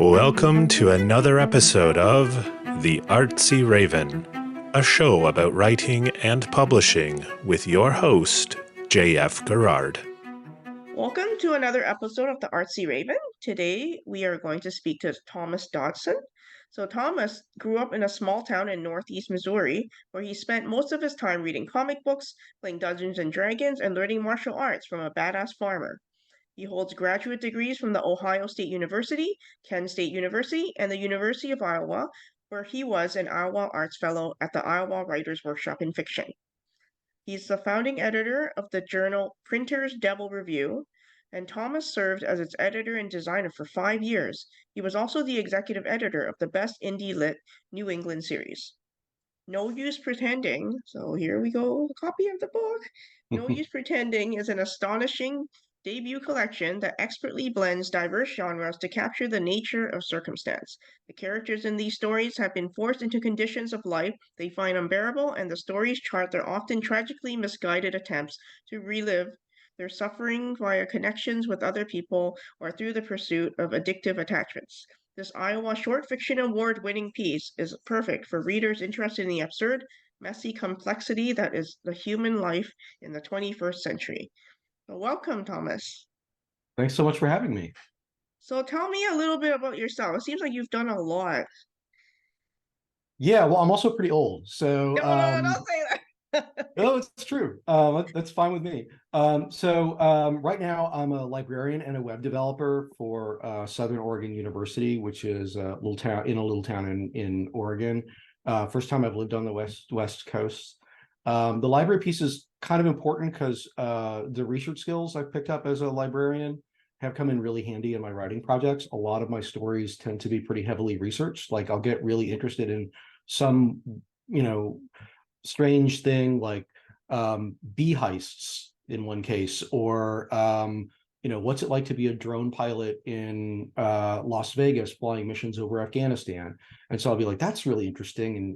Welcome to another episode of The Artsy Raven, a show about writing and publishing with your host, J.F. Garrard. Welcome to another episode of The Artsy Raven. Today we are going to speak to Thomas Dodson. So Thomas grew up in a small town in northeast Missouri where he spent most of his time reading comic books, playing Dungeons and Dragons, and learning martial arts from a badass farmer. He holds graduate degrees from the Ohio State University, Kent State University, and the University of Iowa, where he was an Iowa Arts Fellow at the Iowa Writers Workshop in Fiction. He's the founding editor of the journal Printer's Devil Review, and Thomas served as its editor and designer for 5 years. He was also the executive editor of the Best Indie Lit New England series. No Use Pretending, so here we go, a copy of the book. No Use Pretending is an astonishing debut collection that expertly blends diverse genres to capture the nature of circumstance. The characters in these stories have been forced into conditions of life they find unbearable, and the stories chart their often tragically misguided attempts to relive their suffering via connections with other people or through the pursuit of addictive attachments. This Iowa Short Fiction Award-winning piece is perfect for readers interested in the absurd, messy complexity that is the human life in the 21st century. So welcome, Thomas. Thanks so much for having me. So tell me a little bit about yourself. It seems like you've done a lot. Yeah, well, I'm also pretty old, so No, don't say that. no, it's true. That's fine with me. Right now I'm a librarian and a web developer for Southern Oregon University, which is a little town in Oregon. First time I've lived on the West Coast. The library piece is kind of important because the research skills I've picked up as a librarian have come in really handy in my writing projects. A lot of my stories tend to be pretty heavily researched. Like I'll get really interested in some, strange thing like bee heists in one case, or what's it like to be a drone pilot in Las Vegas flying missions over Afghanistan. And so I'll be like, that's really interesting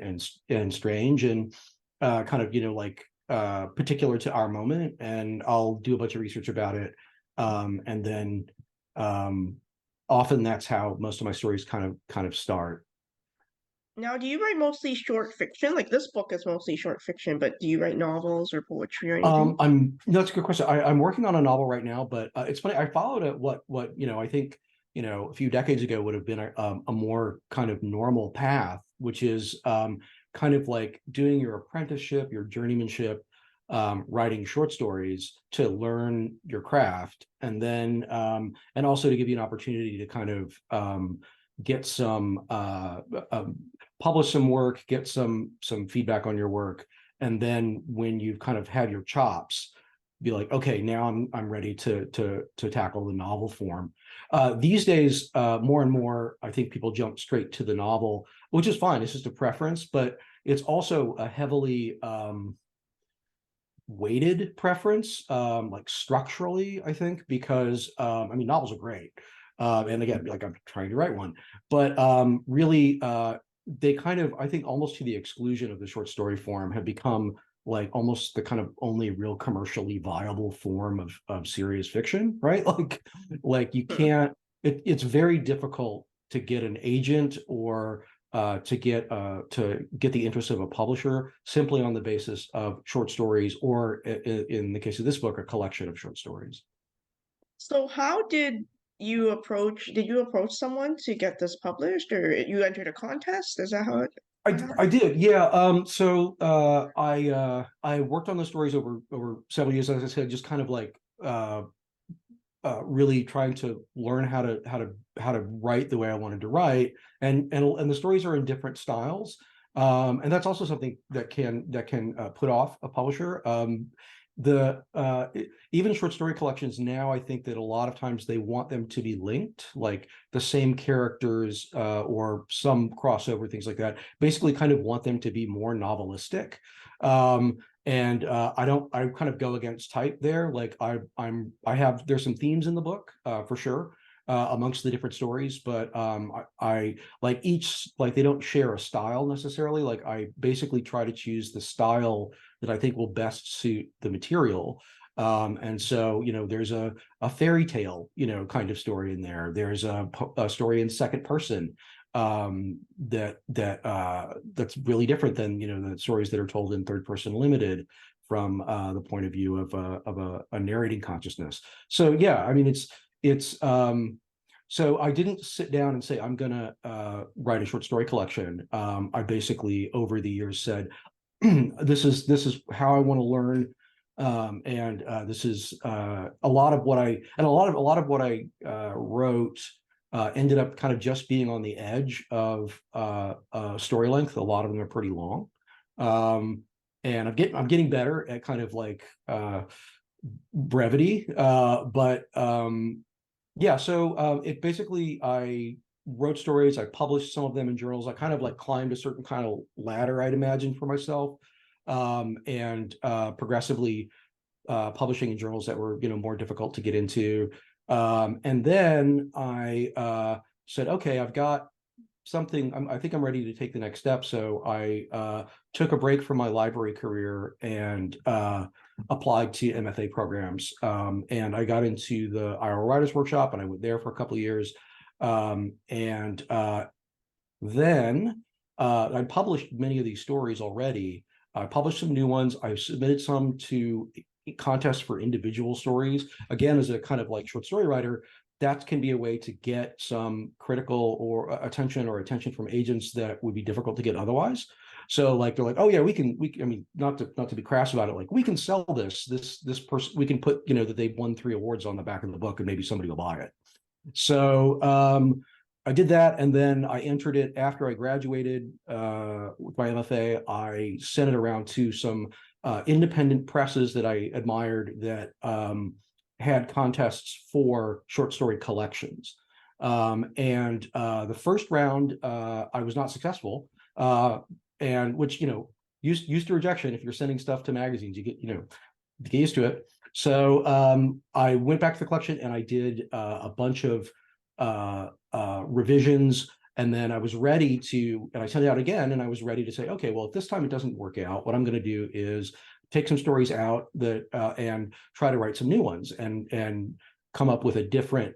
and strange and particular to our moment, and I'll do a bunch of research about it. And then often that's how most of my stories kind of start. Now, do you write mostly short fiction? Like this book is mostly short fiction, but do you write novels or poetry or anything? That's a good question. I'm working on a novel right now, but it's funny. I followed what I think a few decades ago would have been a more kind of normal path, which is kind of like doing your apprenticeship, your journeymanship, writing short stories to learn your craft, and then and also to give you an opportunity to kind of get some publish some work, get some feedback on your work, and then when you've kind of had your chops, be like, okay, now I'm ready to tackle the novel form. These days, more and more, I think people jump straight to the novel, which is fine. It's just a preference, but it's also a heavily weighted preference, like structurally, I think, because novels are great. And again, like I'm trying to write one, but really, they kind of, I think, almost to the exclusion of the short story form, have become like almost the kind of only real commercially viable form of serious fiction, right? Like you can't. It's very difficult to get an agent or to get the interest of a publisher simply on the basis of short stories, or in the case of this book, a collection of short stories. So how did you approach someone to get this published, or you entered a contest? Is that how it I did, yeah. I worked on the stories over several years, as I said, just kind of like really trying to learn how to write the way I wanted to write, and the stories are in different styles, and that's also something that can put off a publisher. Even short story collections now, I think that a lot of times they want them to be linked, like the same characters or some crossover, things like that. Basically, kind of want them to be more novelistic. And I kind of go against type there. Like there's some themes in the book for sure, amongst the different stories, but I like they don't share a style necessarily. Like I basically try to choose the style that I think will best suit the material. And so, there's a fairy tale, kind of story in there. There's a story in second person that's really different than, the stories that are told in third person limited from the point of view of a narrating consciousness. So yeah, I mean, it's so I didn't sit down and say I'm gonna write a short story collection. I basically over the years said this is how I want to learn, and this is a lot of what I wrote ended up kind of just being on the edge of story length. A lot of them are pretty long, and I'm getting better at kind of like brevity, but yeah. So it basically I wrote stories. I published some of them in journals. I kind of like climbed a certain kind of ladder, I'd imagine, for myself, and progressively publishing in journals that were more difficult to get into. And then I said, okay, I've got something. I think I'm ready to take the next step. So I took a break from my library career and applied to MFA programs. And I got into the IRL Writers Workshop, and I went there for a couple of years. And then I published many of these stories already. I published some new ones. I submitted some to contests for individual stories. Again, as a kind of like short story writer, that can be a way to get some critical or attention from agents that would be difficult to get otherwise. So like they're like, oh yeah, we can. I mean, not to be crass about it, like we can sell this person. We can put that they've won 3 awards on the back of the book, and maybe somebody will buy it. So I did that, and then I entered it after I graduated with my MFA. I sent it around to some independent presses that I admired that had contests for short story collections. And the first round, I was not successful, and which used to rejection. If you're sending stuff to magazines, you get used to it. So I went back to the collection and I did a bunch of revisions, and then I was ready to, and I sent it out again, and I was ready to say, okay, well, if this time it doesn't work out, what I'm going to do is take some stories out that and try to write some new ones and come up with a different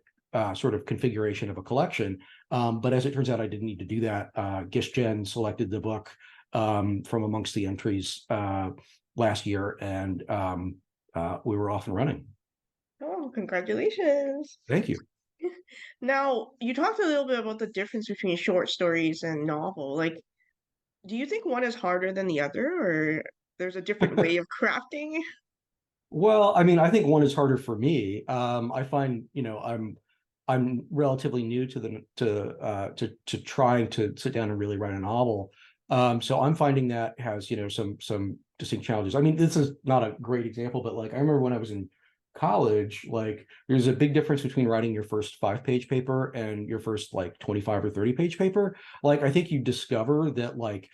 sort of configuration of a collection. But as it turns out, I didn't need to do that. GishGen selected the book from amongst the entries last year, and we were off and running. Oh, congratulations. Thank you. Now, you talked a little bit about the difference between short stories and novel. Like, do you think one is harder than the other, or there's a different way of crafting? Well, I mean, I think one is harder for me. I find, I'm relatively new to trying to sit down and really write a novel. So I'm finding that has, some distinct challenges. I mean, this is not a great example, but like I remember when I was in college, like there's a big difference between writing your first 5-page paper and your first like 25 or 30-page paper. Like I think you discover that like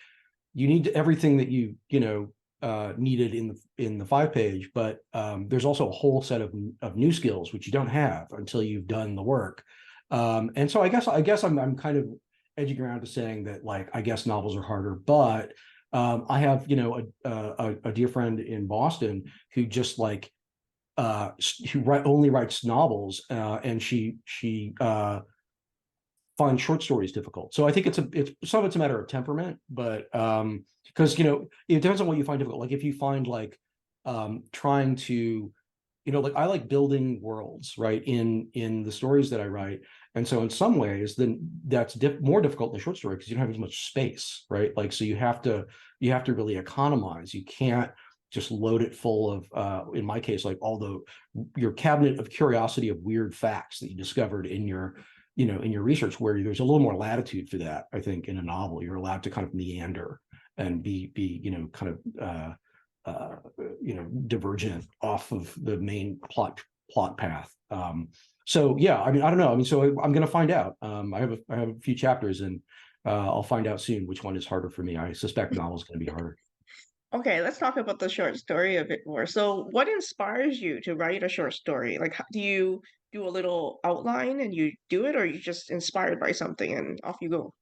you need everything that you needed in the 5-page, but there's also a whole set of new skills which you don't have until you've done the work. And so I guess I'm kind of edging around to saying that like I guess novels are harder, but I have a dear friend in Boston who just like only writes novels, and she finds short stories difficult. So I think it's some of it's a matter of temperament, but because it depends on what you find difficult. Like if you find like trying to like I like building worlds, right, in the stories that I write, and so in some ways then that's more difficult in the short story because you don't have as much space, right? Like so you have to really economize. You can't just load it full of in my case like your cabinet of curiosity of weird facts that you discovered in your in your research, where there's a little more latitude for that. I think in a novel you're allowed to kind of meander and be kind of divergent off of the main plot path. So yeah, I mean, I don't know. I mean, so I'm going to find out. I have a few chapters, and I'll find out soon which one is harder for me. I suspect novel is going to be harder. Okay, let's talk about the short story a bit more. So, what inspires you to write a short story? Like, do you do a little outline and you do it, or are you just inspired by something and off you go?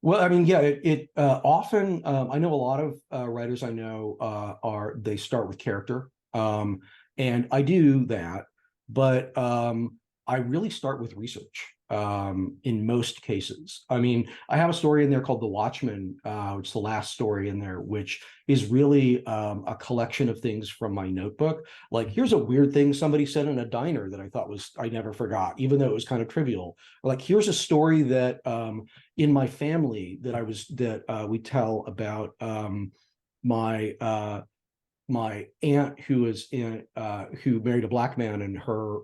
Well, I mean, yeah, it often I know a lot of writers I know they start with character, And I do that, but I really start with research in most cases. I mean, I have a story in there called The Watchman, which is the last story in there, which is really a collection of things from my notebook. Like, here's a weird thing somebody said in a diner that I thought I never forgot, even though it was kind of trivial. Like, here's a story that in my family that we tell about my my aunt who married a black man, and her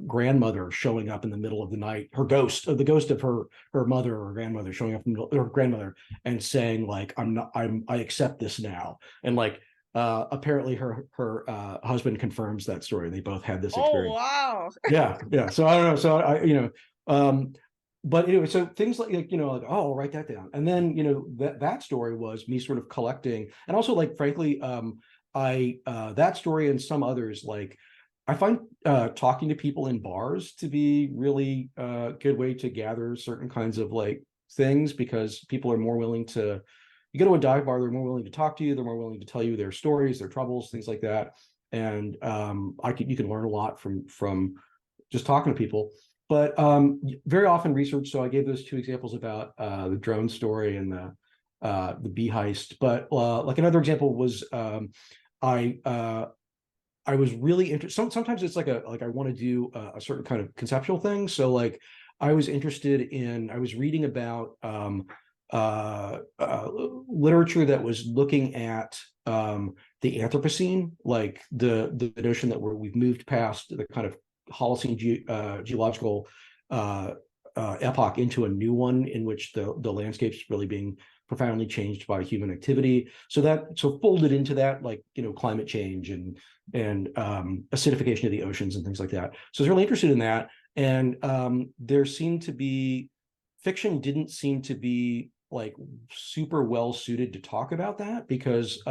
grandmother showing up in the middle of the night, the ghost of her mother or grandmother showing up in her grandmother and saying, like, I accept this now. And like apparently her husband confirms that story. They both had this Oh, experience. wow. Yeah. So I don't know. So but anyway, so things like like, oh, I'll write that down. And then that story was me sort of collecting, and also, like, frankly, I that story and some others, like, I find talking to people in bars to be really good way to gather certain kinds of, like, things, because people are more willing to, you go to a dive bar, they're more willing to talk to you, they're more willing to tell you their stories, their troubles, things like that. And you can learn a lot from just talking to people. But very often research. So I gave those two examples about the drone story and the bee heist. But like, another example was I was really interested. Sometimes it's like I want to do a certain kind of conceptual thing. So, like, I was reading about literature that was looking at the Anthropocene, like the notion that we've moved past the kind of Holocene geological epoch into a new one in which the landscape's really being profoundly changed by human activity. So folded into that, like, climate change and acidification of the oceans and things like that. So I was really interested in that. And fiction didn't seem to be, like, super well suited to talk about that, because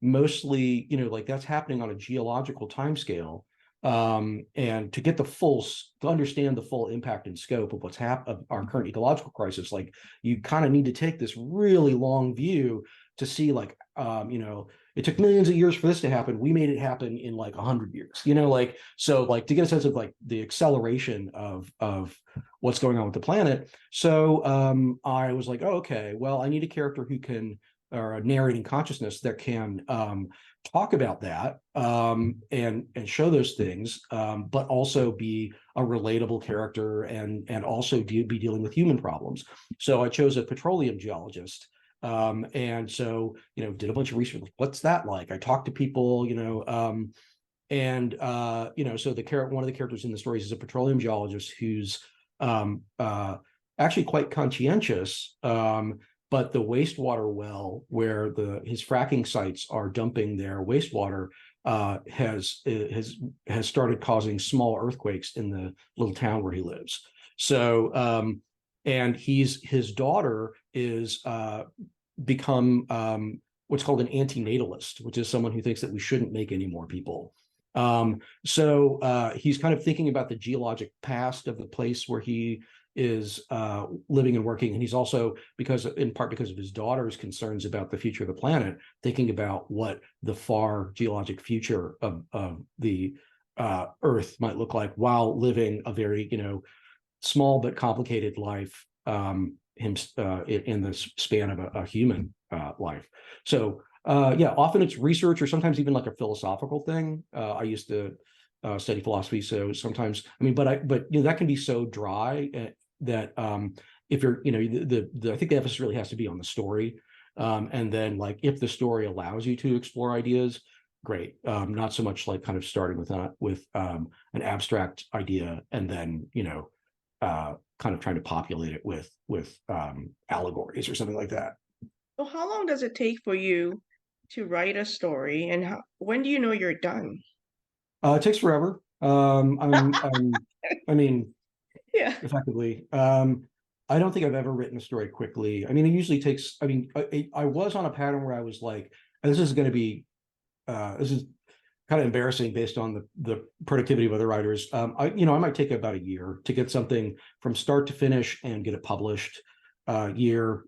mostly, like, that's happening on a geological timescale. And to understand the full impact and scope of of our current ecological crisis, like, you kind of need to take this really long view to see, like, it took millions of years for this to happen. We made it happen in like 100 years, like, so, like, to get a sense of, like, the acceleration of what's going on with the planet. So I was like, oh, okay, well, I need a character or a narrating consciousness that can talk about that and show those things, but also be a relatable character and also be dealing with human problems. So I chose a petroleum geologist. And so, did a bunch of research. What's that like? I talked to people, and so one of the characters in the stories is a petroleum geologist who's actually quite conscientious. But the wastewater well where his fracking sites are dumping their wastewater has started causing small earthquakes in the little town where he lives. So and his daughter is become what's called an antinatalist, which is someone who thinks that we shouldn't make any more people. So he's kind of thinking about the geologic past of the place where he is living and working, and he's also, in part because of his daughter's concerns about the future of the planet, thinking about what the far geologic future of the Earth might look like while living a very small but complicated life in the span of a human life. So often it's research, or sometimes even like a philosophical thing. I used to study philosophy, so sometimes, but that can be so dry that if you're, I think the emphasis really has to be on the story, and then, like, if the story allows you to explore ideas, great. Not so much like kind of starting with an abstract idea and then kind of trying to populate it with allegories or something like that. So how long does it take for you to write a story, and when do you know you're done? It takes forever. I mean, Yeah. effectively. I don't think I've ever written a story quickly. It usually takes, I was on a pattern where I was like, and this is going to be, this is kind of embarrassing based on the productivity of other writers. I might take about a year to get something from start to finish and get it published, year,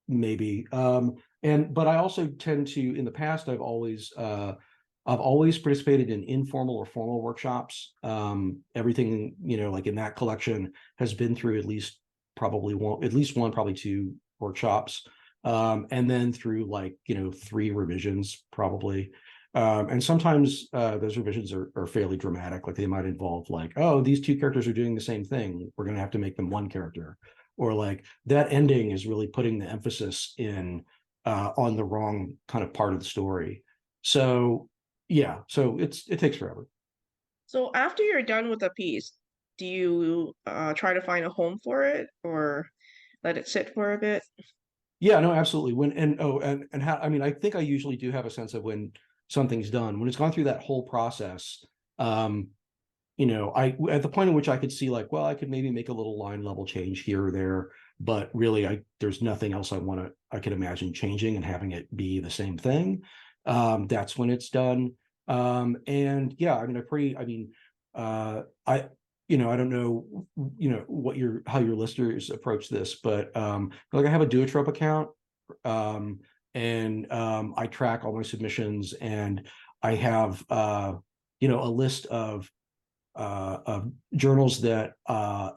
maybe. But I also tend to, in the past, I've always I've always participated in informal or formal workshops. Everything, like in that collection has been through at least one, probably two workshops. And then through 3 revisions probably. And sometimes those revisions are fairly dramatic. Like they might involve oh, these 2 characters are doing the same thing. We're going to have to make them one character. Or that ending is really putting the emphasis in on the wrong kind of part of the story. So yeah, so it takes forever. So after you're done with a piece, do you try to find a home for it or let it sit for a bit? Yeah, no, absolutely. And how, I mean, I think I usually do have a sense of when something's done. When it's gone through that whole process, I at the point in which I could see well, I could maybe make a little line level change here or there, but really there's nothing else I could imagine changing and having it be the same thing. That's when it's done. And yeah, I mean, I don't know, how your listeners approach this, but I have a Duotrope account, and I track all my submissions, and I have a list of journals that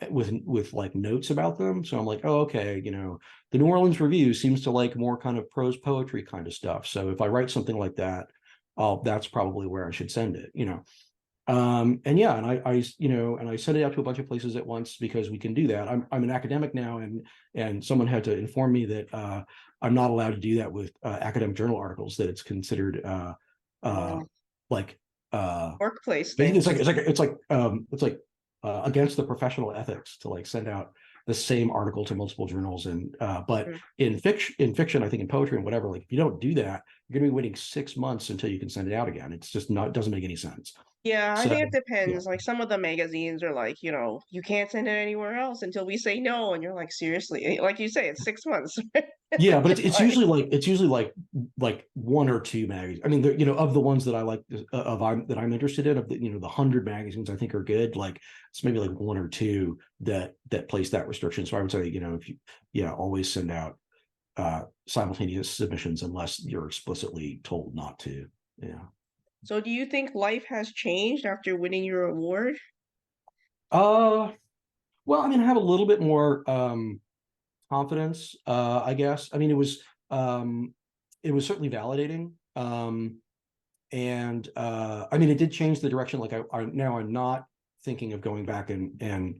with notes about them. So I'm oh, okay, the New Orleans Review seems to like more kind of prose poetry kind of stuff. So if I write something like that, that's probably where I should send it. And yeah, and I send it out to a bunch of places at once because we can do that. I'm an academic now, and someone had to inform me that I'm not allowed to do that with academic journal articles. That it's considered like Workplace basically thing. it's like against the professional ethics to send out the same article to multiple journals. And but Mm. in fiction, I think in poetry and whatever, if you don't do that, you're gonna be waiting 6 months until you can send it out again. It's just not, it doesn't make any sense. Yeah, I So think it yeah. depends. Like some of the magazines are you can't send it anywhere else until we say no. And you're like, seriously? Like you say, it's 6 months. Yeah, but it's Like, usually one or two magazines. I mean, of the ones that I like that I'm interested in, of the 100 magazines I think are good. It's maybe one or two that place that restriction. So I would say if you always send out simultaneous submissions unless you're explicitly told not to. Yeah. so do you think life has changed after winning your award? Uh, well, I mean, I have a little bit more confidence, I guess. I mean, it was certainly validating. And I mean, it did change the direction. Now I'm not thinking of going back and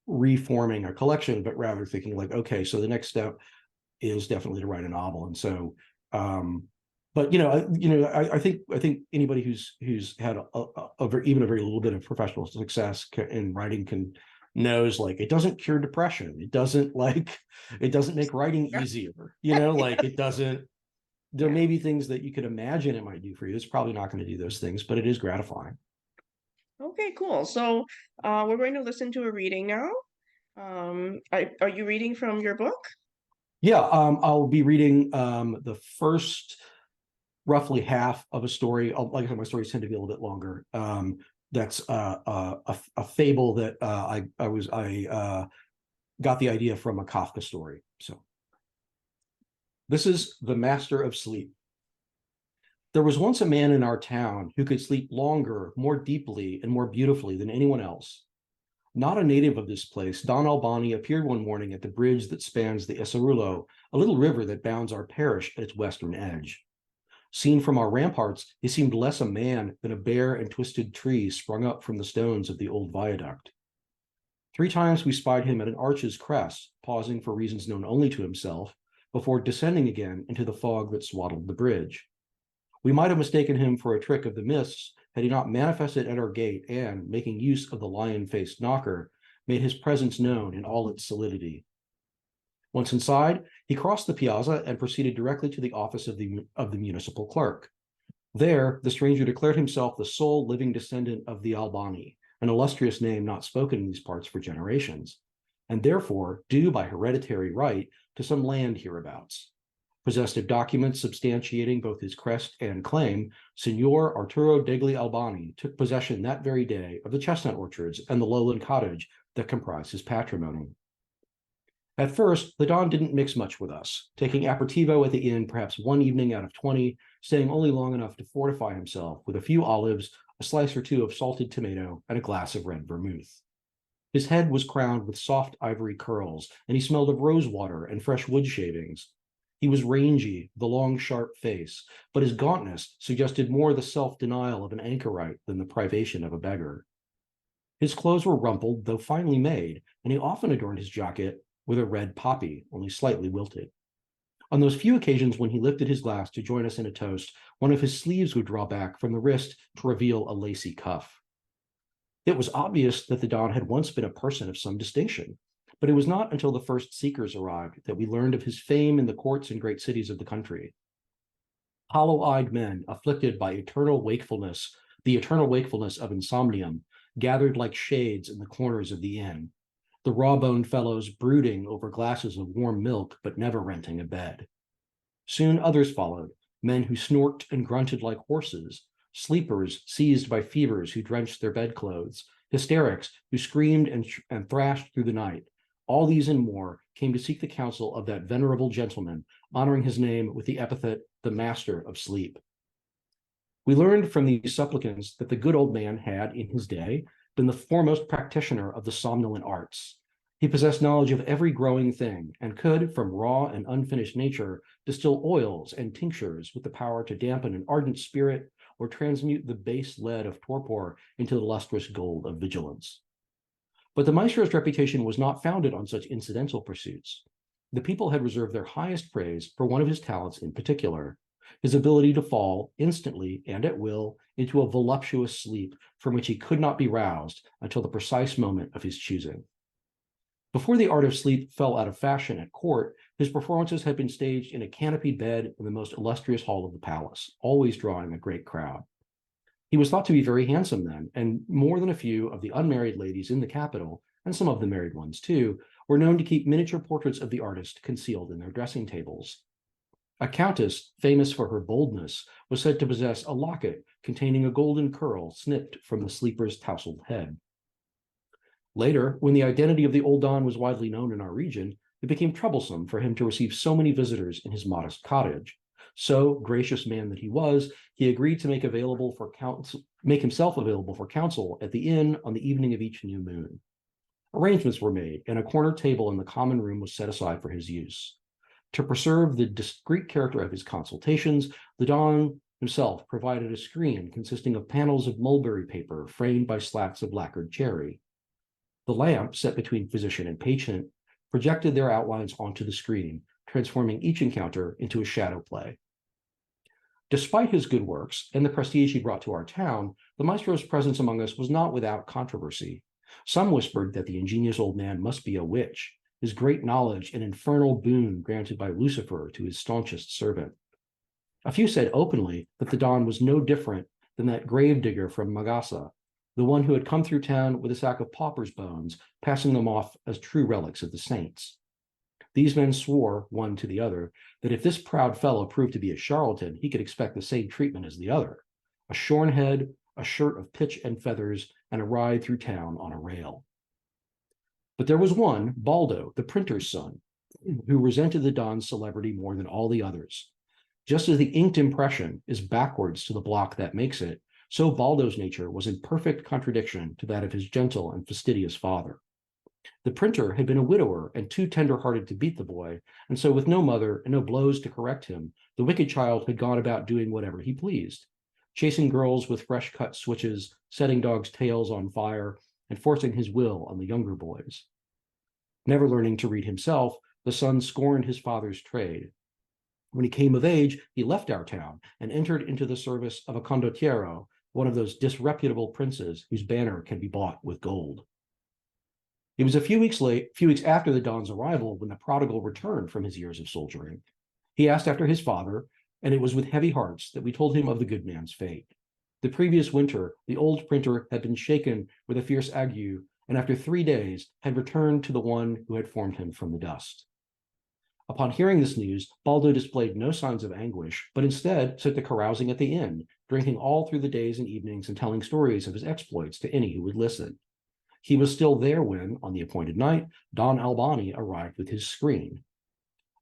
reforming a collection, but rather thinking okay, so the next step is definitely to write a novel. And so, but I think anybody who's had even a very little bit of professional success in writing knows it doesn't cure depression. It doesn't it doesn't make writing easier. It doesn't. There Yeah. may be things that you could imagine it might do for you. It's probably not going to do those things, but it is gratifying. Okay, cool. So we're going to listen to a reading now. Are you reading from your book? Yeah, I'll be reading the first roughly half of a story. Like I said, my stories tend to be a little bit longer. That's a fable that I got the idea from a Kafka story. So this is The Master of Sleep. There was once a man in our town who could sleep longer, more deeply, and more beautifully than anyone else. Not a native of this place, Don Albani appeared one morning at the bridge that spans the Esarulo, a little river that bounds our parish at its western edge. Seen from our ramparts, he seemed less a man than a bare and twisted tree sprung up from the stones of the old viaduct. 3 times we spied him at an arch's crest, pausing for reasons known only to himself, before descending again into the fog that swaddled the bridge. We might have mistaken him for a trick of the mists had he not manifested at our gate and, making use of the lion-faced knocker, made his presence known in all its solidity. Once inside, he crossed the piazza and proceeded directly to the office of the municipal clerk. There, the stranger declared himself the sole living descendant of the Albani, an illustrious name not spoken in these parts for generations, and therefore due by hereditary right to some land hereabouts. Possessed of documents substantiating both his crest and claim, Signor Arturo degli Albani took possession that very day of the chestnut orchards and the lowland cottage that comprise his patrimony. At first, the Don didn't mix much with us, taking aperitivo at the inn perhaps one evening out of 20, staying only long enough to fortify himself with a few olives, a slice or two of salted tomato, and a glass of red vermouth. His head was crowned with soft ivory curls, and he smelled of rose water and fresh wood shavings. He was rangy, with a long, sharp face, but his gauntness suggested more the self-denial of an anchorite than the privation of a beggar. His clothes were rumpled, though finely made, and he often adorned his jacket with a red poppy, only slightly wilted. On those few occasions when he lifted his glass to join us in a toast, one of his sleeves would draw back from the wrist to reveal a lacy cuff. It was obvious that the Don had once been a person of some distinction, but it was not until the first seekers arrived that we learned of his fame in the courts and great cities of the country. Hollow-eyed men afflicted by the eternal wakefulness of insomnium, gathered like shades in the corners of the inn, the raw-boned fellows brooding over glasses of warm milk but never renting a bed. Soon others followed, men who snorked and grunted like horses, sleepers seized by fevers who drenched their bedclothes, hysterics who screamed and thrashed through the night. All these and more came to seek the counsel of that venerable gentleman, honoring his name with the epithet, the Master of Sleep. We learned from these supplicants that the good old man had, in his day, been the foremost practitioner of the somnolent arts. He possessed knowledge of every growing thing, and could, from raw and unfinished nature, distill oils and tinctures with the power to dampen an ardent spirit or transmute the base lead of torpor into the lustrous gold of vigilance. But the maestro's reputation was not founded on such incidental pursuits. The people had reserved their highest praise for one of his talents in particular, his ability to fall instantly and at will into a voluptuous sleep from which he could not be roused until the precise moment of his choosing. Before the art of sleep fell out of fashion at court, his performances had been staged in a canopied bed in the most illustrious hall of the palace, always drawing a great crowd. He was thought to be very handsome then, and more than a few of the unmarried ladies in the capital, and some of the married ones too, were known to keep miniature portraits of the artist concealed in their dressing tables. A countess, famous for her boldness, was said to possess a locket containing a golden curl snipped from the sleeper's tousled head. Later, when the identity of the old Don was widely known in our region, it became troublesome for him to receive so many visitors in his modest cottage. So, gracious man that he was, he agreed to make himself available for counsel at the inn on the evening of each new moon. Arrangements were made, and a corner table in the common room was set aside for his use. To preserve the discreet character of his consultations, the Don himself provided a screen consisting of panels of mulberry paper framed by slats of lacquered cherry. The lamp, set between physician and patient, projected their outlines onto the screen, transforming each encounter into a shadow play. Despite his good works and the prestige he brought to our town, the maestro's presence among us was not without controversy. Some whispered that the ingenious old man must be a witch, his great knowledge an infernal boon granted by Lucifer to his staunchest servant. A few said openly that the Don was no different than that gravedigger from Magasa, the one who had come through town with a sack of paupers' bones, passing them off as true relics of the saints. These men swore, one to the other, that if this proud fellow proved to be a charlatan, he could expect the same treatment as the other: a shorn head, a shirt of pitch and feathers, and a ride through town on a rail. But there was one, Baldo, the printer's son, who resented the Don's celebrity more than all the others. Just as the inked impression is backwards to the block that makes it, so Baldo's nature was in perfect contradiction to that of his gentle and fastidious father. The printer had been a widower and too tender-hearted to beat the boy, and so with no mother and no blows to correct him, the wicked child had gone about doing whatever he pleased, chasing girls with fresh-cut switches, setting dogs' tails on fire, and forcing his will on the younger boys. Never learning to read himself, the son scorned his father's trade. When he came of age, he left our town and entered into the service of a condottiero, one of those disreputable princes whose banner can be bought with gold. It was a few weeks after the Don's arrival when the prodigal returned from his years of soldiering. He asked after his father, and it was with heavy hearts that we told him of the good man's fate. The previous winter, the old printer had been shaken with a fierce ague, and after 3 days had returned to the one who had formed him from the dust. Upon hearing this news, Baldo displayed no signs of anguish, but instead set to carousing at the inn, drinking all through the days and evenings and telling stories of his exploits to any who would listen. He was still there when, on the appointed night, Don Albani arrived with his screen.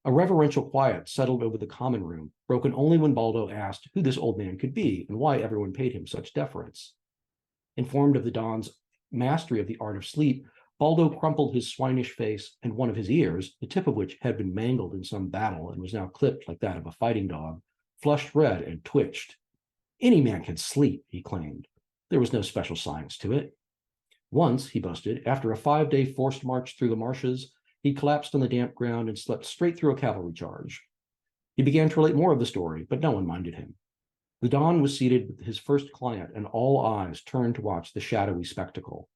A reverential quiet settled over the common room, broken only when Baldo asked who this old man could be and why everyone paid him such deference. Informed of the Don's mastery of the art of sleep, Baldo crumpled his swinish face, and one of his ears, the tip of which had been mangled in some battle and was now clipped like that of a fighting dog, flushed red and twitched. Any man can sleep, he claimed. There was no special science to it. Once, he boasted, after a 5-day forced march through the marshes, he collapsed on the damp ground and slept straight through a cavalry charge. He began to relate more of the story, but no one minded him. The Don was seated with his first client, and all eyes turned to watch the shadowy spectacle.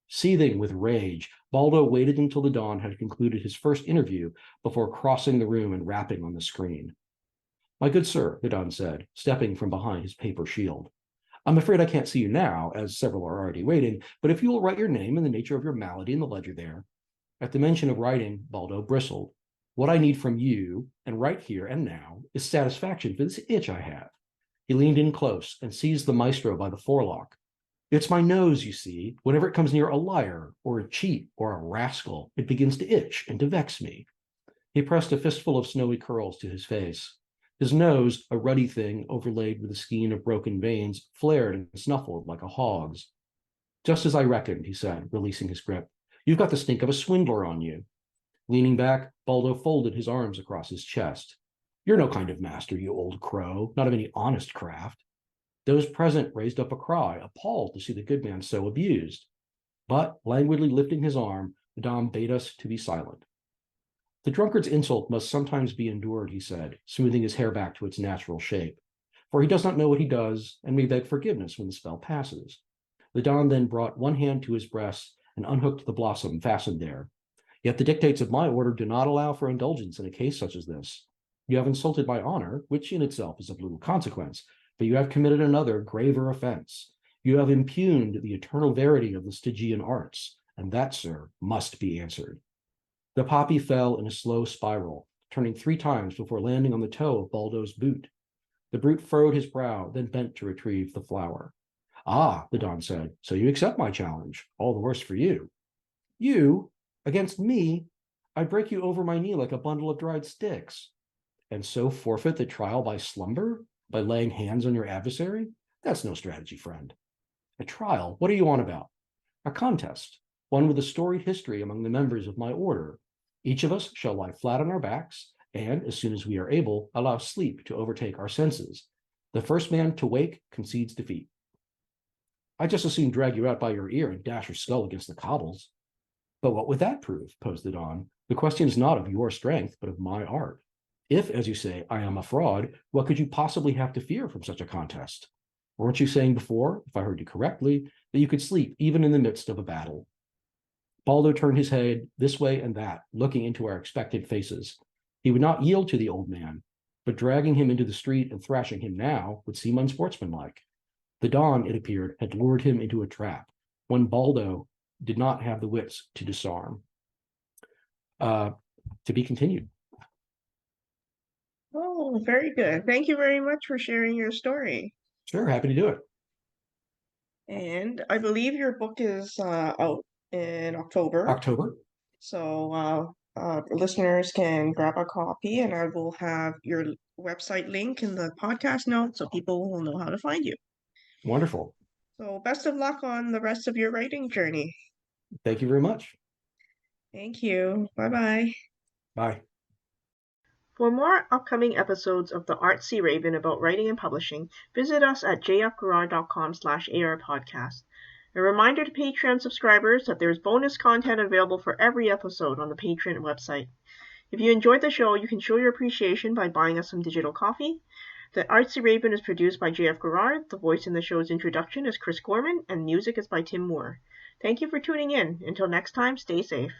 Seething with rage, Baldo waited until the Don had concluded his first interview before crossing the room and rapping on the screen. My good sir, the Don said, stepping from behind his paper shield. I'm afraid I can't see you now, as several are already waiting, but if you will write your name and the nature of your malady in the ledger there. At the mention of writing, Baldo bristled. What I need from you, and right here and now, is satisfaction for this itch I have. He leaned in close and seized the maestro by the forelock. It's my nose, you see. Whenever it comes near a liar, or a cheat, or a rascal, it begins to itch and to vex me. He pressed a fistful of snowy curls to his face. His nose, a ruddy thing overlaid with a skein of broken veins, flared and snuffled like a hog's. Just as I reckoned, he said, releasing his grip. You've got the stink of a swindler on you. Leaning back, Baldo folded his arms across his chest. You're no kind of master, you old crow, not of any honest craft. Those present raised up a cry, appalled to see the good man so abused. But, languidly lifting his arm, the Don bade us to be silent. The drunkard's insult must sometimes be endured, he said, smoothing his hair back to its natural shape. For he does not know what he does, and may beg forgiveness when the spell passes. The Don then brought one hand to his breast and unhooked the blossom fastened there. Yet the dictates of my order do not allow for indulgence in a case such as this. You have insulted my honor, which in itself is of little consequence, but you have committed another graver offense. You have impugned the eternal verity of the Stygian arts, and that, sir, must be answered. The poppy fell in a slow spiral, turning 3 times before landing on the toe of Baldo's boot. The brute furrowed his brow, then bent to retrieve the flower. Ah, the Don said, so you accept my challenge. All the worse for you. You? Against me? I'd break you over my knee like a bundle of dried sticks. And so forfeit the trial by slumber? By laying hands on your adversary? That's no strategy, friend. A trial? What are you on about? A contest, one with a storied history among the members of my order. Each of us shall lie flat on our backs, and, as soon as we are able, allow sleep to overtake our senses. The first man to wake concedes defeat. I'd just as soon drag you out by your ear and dash your skull against the cobbles. But what would that prove? Posed the Don. The question is not of your strength, but of my art. If, as you say, I am a fraud, what could you possibly have to fear from such a contest? Weren't you saying before, if I heard you correctly, that you could sleep even in the midst of a battle? Baldo turned his head this way and that, looking into our expectant faces. He would not yield to the old man, but dragging him into the street and thrashing him now would seem unsportsmanlike. The Don, it appeared, had lured him into a trap, one Baldo did not have the wits to disarm. To be continued. Oh, very good. Thank you very much for sharing your story. Sure, happy to do it. And I believe your book is out in October. October. So listeners can grab a copy, and I will have your website link in the podcast notes so people will know how to find you. Wonderful. So best of luck on the rest of your writing journey. Thank you very much. Thank you. Bye-bye. Bye. For more upcoming episodes of the Artsy Raven about writing and publishing, visit us at jfgarage.com/arpodcast. A reminder to Patreon subscribers that there is bonus content available for every episode on the Patreon website. If you enjoyed the show, you can show your appreciation by buying us some digital coffee. The Artsy Raven is produced by J.F. Garrard. The voice in the show's introduction is Chris Gorman, and music is by Tim Moore. Thank you for tuning in. Until next time, stay safe.